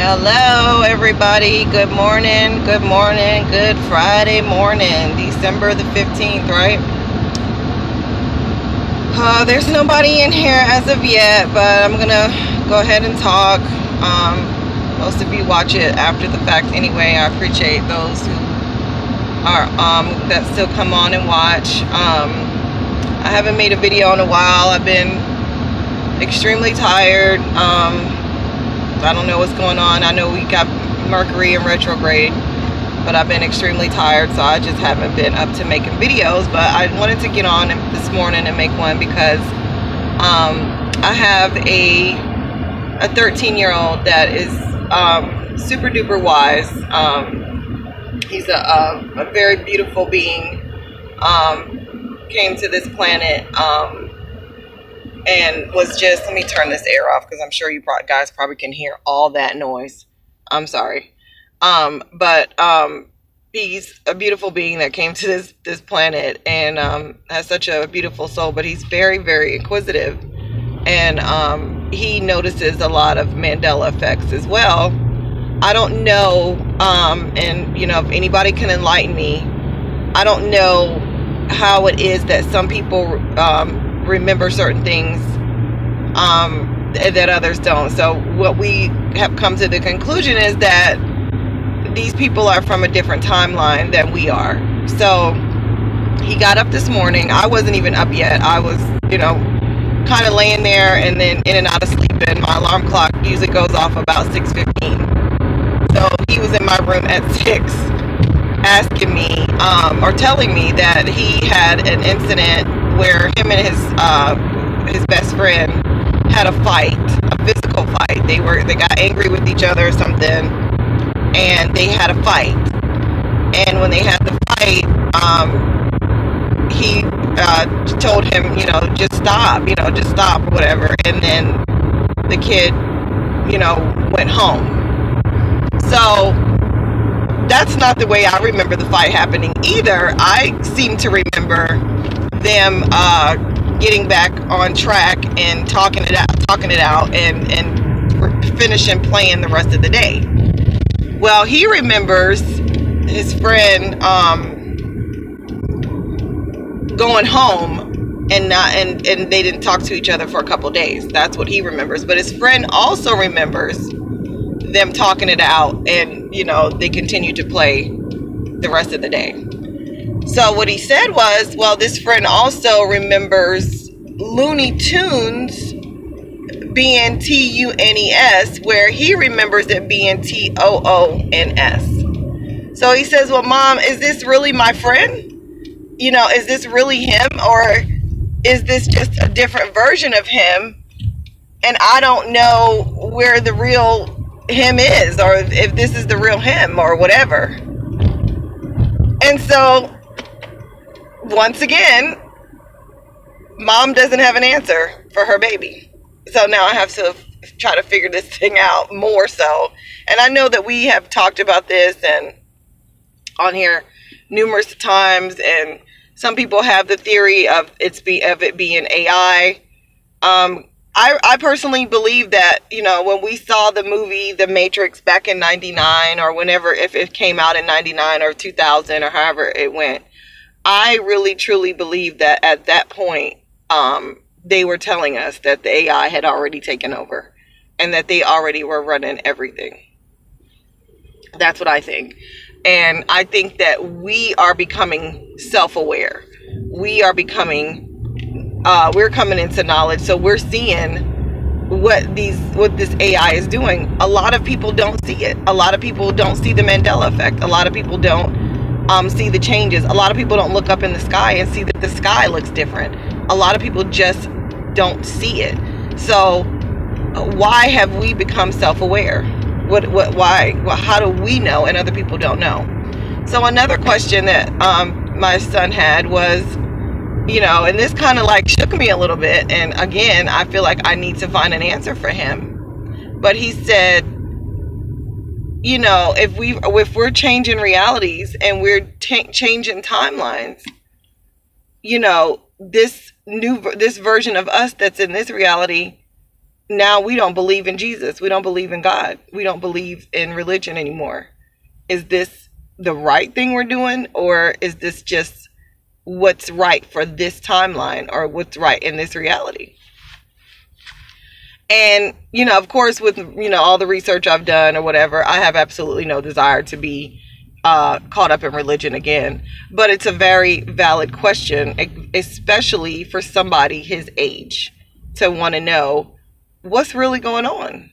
Hello, everybody. Good morning. Good morning. Good Friday morning. December the 15th, right? There's nobody in here as of yet, but I'm going to go ahead and talk. Most of you watch it after the fact anyway. I appreciate those who are that still come on and watch. I haven't made a video in a while. I've been extremely tired. I don't know what's going on. I know we got Mercury in retrograde, but I've been extremely tired, so I just haven't been up to making videos. But I wanted to get on this morning and make one because I have a 13-year-old that is super duper wise. He's a very beautiful being. Came to this planet and was just, let me turn this air off because I'm sure you guys probably can hear all that noise. I'm sorry. But he's a beautiful being that came to this planet and has such a beautiful soul, but he's very, very inquisitive. And he notices a lot of Mandela effects as well. I don't know, and you know, if anybody can enlighten me, I don't know how it is that some people remember certain things that others don't. So what we have come to the conclusion is that these people are from a different timeline than we are. So he got up this morning. I wasn't even up yet. I was, you know, kind of laying there and then in and out of sleep, and my alarm clock usually goes off about 6:15. So he was in my room at 6 asking me or telling me that he had an incident where him and his best friend had a fight, a physical fight. They got angry with each other or something, and they had a fight. And when they had the fight, he told him, you know, just stop or whatever. And then the kid, you know, went home. So that's not the way I remember the fight happening either. I seem to remember them getting back on track and talking it out and finishing playing the rest of the day. Well, he remembers his friend going home and they didn't talk to each other for a couple days. That's what he remembers. But his friend also remembers them talking it out, and you know, they continued to play the rest of the day. So what he said was, well, this friend also remembers Looney Tunes being Tunes, where he remembers it being Toons. So he says, well, Mom, is this really my friend? You know, is this really him, or is this just a different version of him? And I don't know where the real him is, or if this is the real him or whatever. And so once again, Mom doesn't have an answer for her baby. So now I have to try to figure this thing out more so. And I know that we have talked about this and on here numerous times, and some people have the theory of it being AI. I personally believe that, you know, when we saw the movie The Matrix back in 99 or whenever, if it came out in 99 or 2000 or however it went, I really truly believe that at that point, they were telling us that the AI had already taken over and that they already were running everything. That's what I think. And I think that we are becoming self-aware. We're coming into knowledge. So we're seeing what this AI is doing. A lot of people don't see it. A lot of people don't see the Mandela effect. A lot of people don't see the changes. A lot of people don't look up in the sky and see that the sky looks different. A lot of people just don't see it. So why have we become self-aware? Why? How do we know and other people don't know? So another question that my son had was, you know, and this kind of like shook me a little bit. And again, I feel like I need to find an answer for him. But he said, you know, if we're changing realities and we're changing timelines, you know, this version of us that's in this reality now we don't believe in Jesus. We don't believe in God. We don't believe in religion anymore. Is this the right thing we're doing, or is this just what's right for this timeline, or what's right in this reality? And, of course, with, all the research I've done or whatever, I have absolutely no desire to be caught up in religion again. But it's a very valid question, especially for somebody his age, to want to know what's really going on.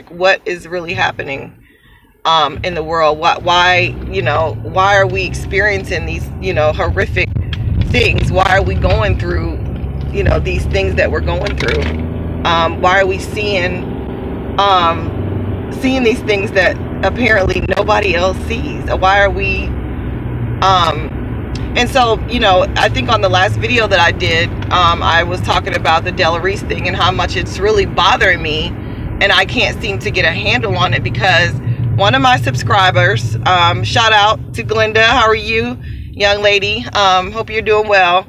What is really happening in the world? Why are we experiencing these, horrific things? Why are we going through, these things that we're going through? Why are we seeing these things that apparently nobody else sees? Why are we, and so, I think on the last video that I did, I was talking about the Della Reese thing and how much it's really bothering me, and I can't seem to get a handle on it because one of my subscribers, shout out to Glenda, how are you, young lady? Hope you're doing well.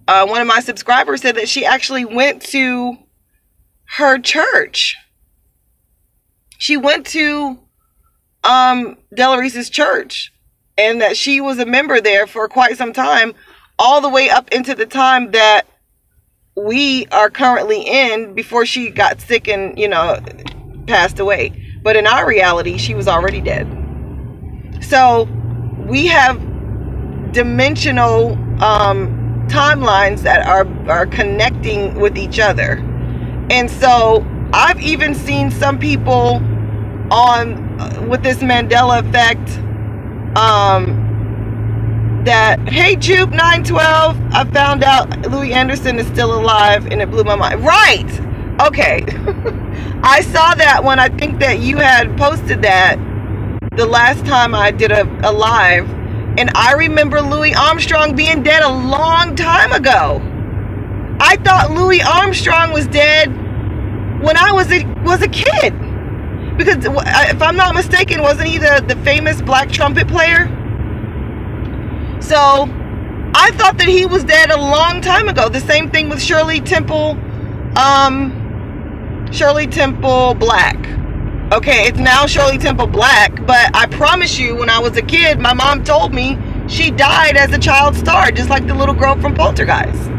One of my subscribers said that she actually went to her church. She went to Della Reese's church, and that she was a member there for quite some time, all the way up into the time that we are currently in, before she got sick and passed away. But in our reality, she was already dead. So we have dimensional timelines that are connecting with each other. And so I've even seen some people with this Mandela effect, that, hey, Jupe 912, I found out Louis Anderson is still alive, and it blew my mind. Right. Okay. I saw that when I think that you had posted that the last time I did a live, and I remember Louis Armstrong being dead a long time ago. I thought Louis Armstrong was dead when I was a kid, because if I'm not mistaken, wasn't he the famous black trumpet player? So I thought that he was dead a long time ago. The same thing with Shirley Temple Black. Okay, it's now Shirley Temple Black, but I promise you, when I was a kid, my mom told me she died as a child star, just like the little girl from Poltergeist.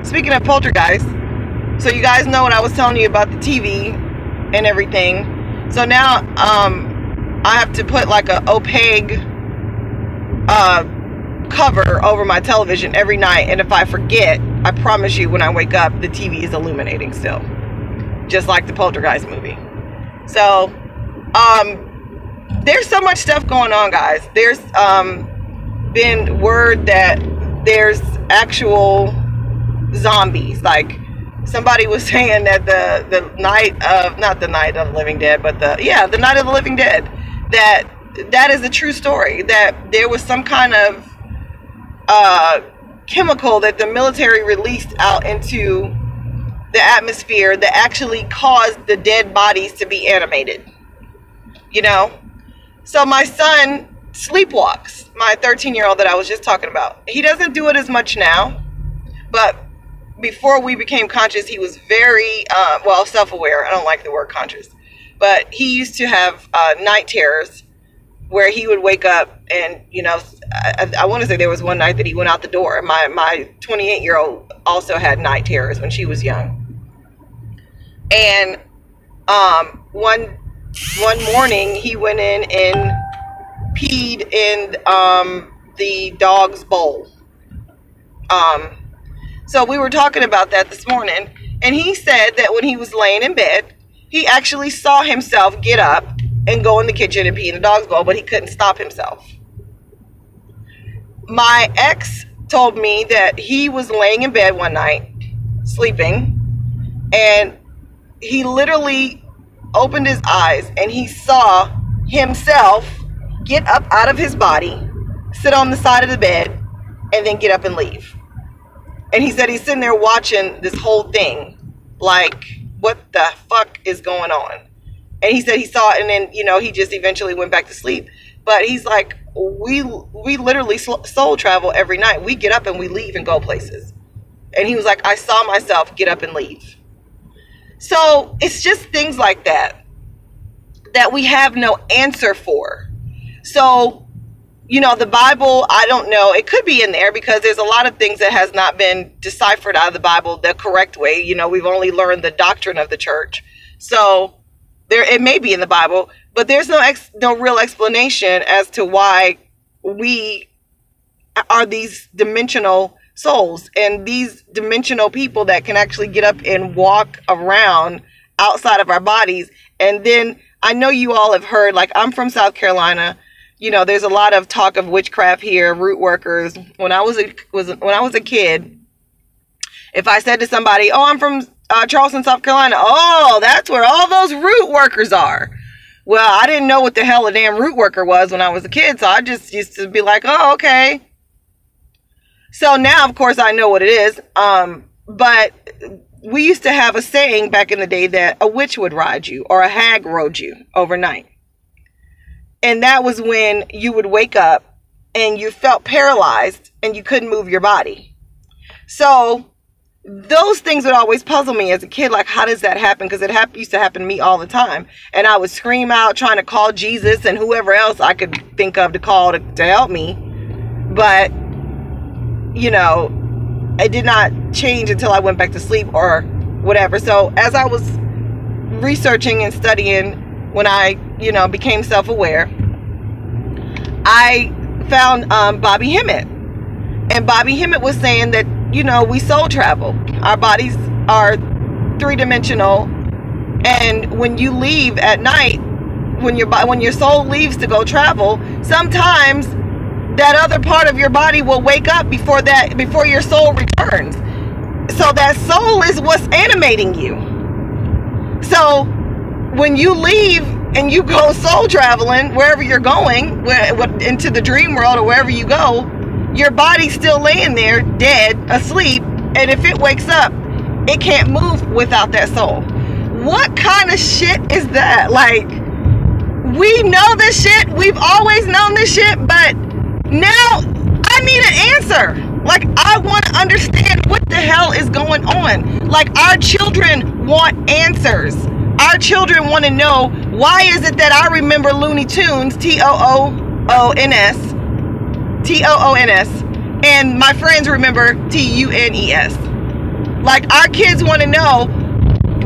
Speaking of Poltergeist, so you guys know what I was telling you about the TV and everything. So now I have to put like a opaque cover over my television every night, and if I forget, I promise you, when I wake up, the TV is illuminating still, just like the Poltergeist movie. So there's so much stuff going on, guys. There's been word that there's actual zombies. Like, somebody was saying that the night of, not the night of the living dead, but the night of the living dead, that is a true story, that there was some kind of chemical that the military released out into the atmosphere that actually caused the dead bodies to be animated. So my son sleepwalks, my 13-year-old that I was just talking about. He doesn't do it as much now, but before we became conscious, he was very self-aware. I don't like the word conscious, but he used to have night terrors where he would wake up and, I want to say there was one night that he went out the door. My 28-year-old also had night terrors when she was young. And one morning he went in and peed in the dog's bowl. So we were talking about that this morning, and he said that when he was laying in bed, he actually saw himself get up and go in the kitchen and pee in the dog's bowl, but he couldn't stop himself. My ex told me that he was laying in bed one night, sleeping, and he literally opened his eyes and he saw himself get up out of his body, sit on the side of the bed, and then get up and leave. And he said he's sitting there watching this whole thing, like, what the fuck is going on? And he said he saw it, and then, he just eventually went back to sleep. But he's like, we literally soul travel every night. We get up and we leave and go places. And he was like, I saw myself get up and leave. So it's just things like that we have no answer for. So, you know, the Bible, I don't know, it could be in there because there's a lot of things that has not been deciphered out of the Bible the correct way. You know, we've only learned the doctrine of the church. So it may be in the Bible, but there's no real explanation as to why we are these dimensional souls and these dimensional people that can actually get up and walk around outside of our bodies. And then I know you all have heard, like, I'm from South Carolina. You know, there's a lot of talk of witchcraft here, root workers. When I was a kid, if I said to somebody, "Oh, I'm from Charleston, South Carolina," "Oh, that's where all those root workers are." Well, I didn't know what the hell a damn root worker was when I was a kid, so I just used to be like, "Oh, okay." So now, of course, I know what it is. But we used to have a saying back in the day that a witch would ride you or a hag rode you overnight. And that was when you would wake up and you felt paralyzed and you couldn't move your body. So those things would always puzzle me as a kid. Like, how does that happen? Because it used to happen to me all the time. And I would scream out trying to call Jesus and whoever else I could think of to call to help me. But, you know, it did not change until I went back to sleep or whatever. So as I was researching and studying, when I, you know, became self-aware, I found Bobby Hemmett. And Bobby Hemmett was saying that, you know, we soul travel. Our bodies are three-dimensional. And when you leave at night, when your soul leaves to go travel, sometimes that other part of your body will wake up before your soul returns. So that soul is what's animating you. So when you leave and you go soul traveling, wherever you're going, into the dream world or wherever you go, your body's still laying there dead, asleep. And if it wakes up, it can't move without that soul. What kind of shit is that? Like, we know this shit. We've always known this shit, but now I need an answer. Like, I want to understand what the hell is going on. Like, our children want answers. Our children want to know, why is it that I remember Looney Tunes, Toons, and my friends remember Tunes. Like, our kids want to know,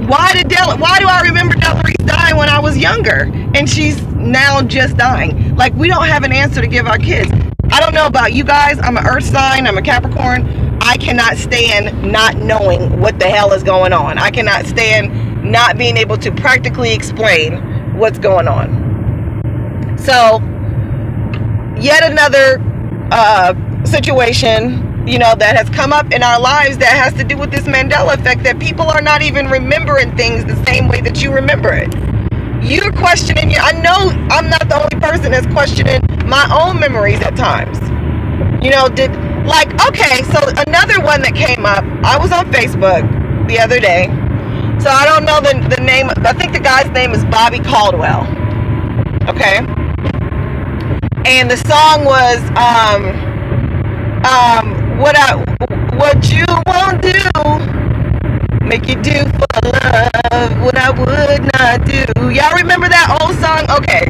why do I remember Delarice dying when I was younger and she's now just dying? Like, we don't have an answer to give our kids. I don't know about you guys. I'm an earth sign. I'm a Capricorn. I cannot stand not knowing what the hell is going on. I cannot stand not being able to practically explain what's going on. So, yet another situation, you know, that has come up in our lives that has to do with this Mandela effect, that people are not even remembering things the same way that you remember it. You're questioning, I know I'm not the only person that's questioning my own memories at times. You know, okay, so another one that came up, I was on Facebook the other day. So I don't know the name, I think the guy's name is Bobby Caldwell. Okay. And the song was, what you won't do, make you do for love what I would not do. Y'all remember that old song? Okay.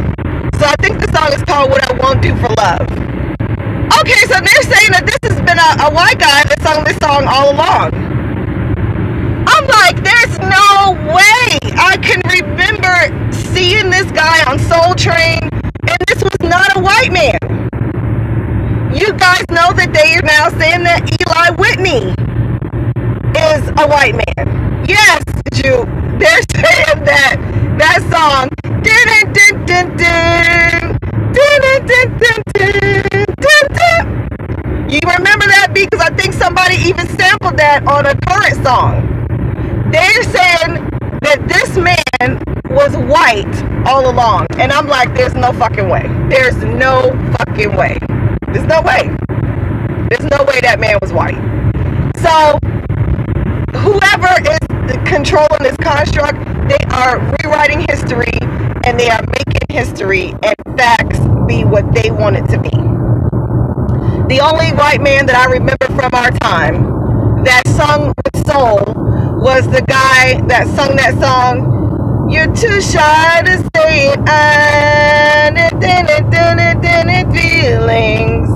So I think the song is called What I Won't Do for Love. Okay, so they're saying that this has been a white guy that sung this song all along. I'm like, there's no way I can remember seeing this guy on Soul Train, and this was not a white man. You guys know that they are now saying that Eli Whitney is a white man. Yes, they're saying that song. You remember that beat? Because I think somebody even sampled that on a current song. They're saying that this man was white all along. And I'm like, there's no fucking way. There's no fucking way. There's no way. There's no way that man was white. So, whoever is controlling this construct, they are rewriting history, and they are making history and facts be what they want it to be. The only white man that I remember from our time that sung with soul was the guy that sung that song, "You're too shy to say it, feelings.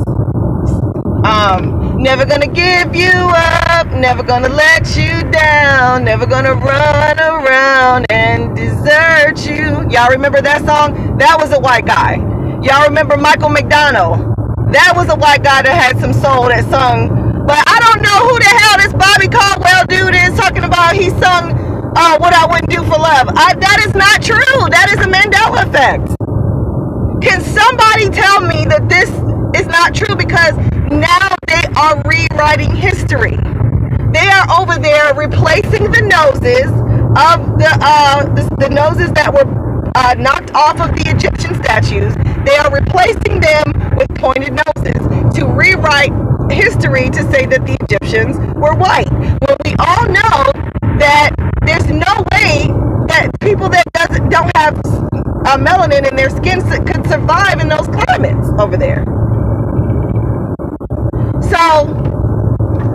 Never gonna give you up, never gonna let you down, never gonna run around and desert you." Y'all remember that song? That was a white guy. Y'all remember Michael McDonald? That was a white guy that had some soul that sung. But I don't know who the hell this Bobby Caldwell dude is talking about. He sung "What I Wouldn't Do for Love." That is not true. That is a Mandela effect. Can somebody tell me that this is not true? Because now they are rewriting history. They are over there replacing the noses of the noses that were knocked off of the Egyptian statues. They are replacing them with pointed noses to rewrite history to say that the Egyptians were white. Well, we all know that there's no way that people that don't have melanin in their skin could survive in those climates over there. So,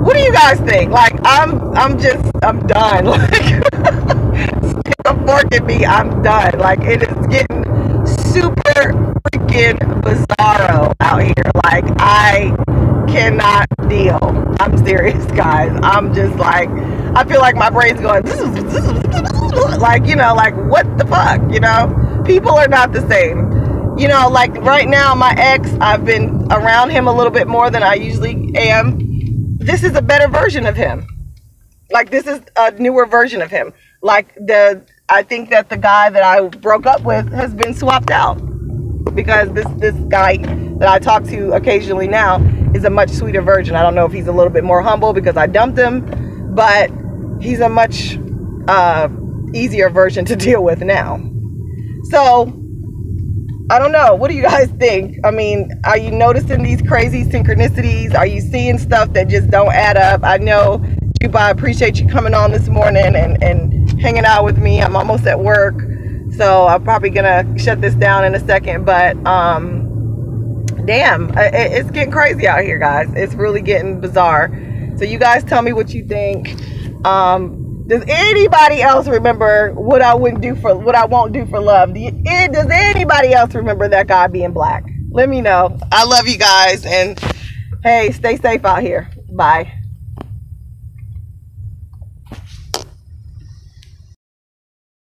what do you guys think? Like, I'm done. Like, stick a fork in me, I'm done. Like, it is getting super freaking bizarro out here. Like, I cannot deal. I'm serious, guys. I'm just like, I feel like my brain's going like, you know, like, what the fuck, you know? People are not the same. You know, like right now, my ex, I've been around him a little bit more than I usually am. This is a better version of him. Like, this is a newer version of him. Like, I think that the guy that I broke up with has been swapped out, because this guy that I talk to occasionally now is a much sweeter version. I don't know if he's a little bit more humble because I dumped him, but he's a much easier version to deal with now. So, I don't know. What do you guys think? I mean, are you noticing these crazy synchronicities? Are you seeing stuff that just don't add up? I know, Juba, I appreciate you coming on this morning and hanging out with me. I'm almost at work, so I'm probably gonna shut this down in a second. But damn, it's getting crazy out here, guys. It's really getting bizarre. So you guys tell me what you think. Does anybody else remember what I won't do for love? Does anybody else remember that guy being black? Let me know. I love you guys, and hey, stay safe out here. Bye.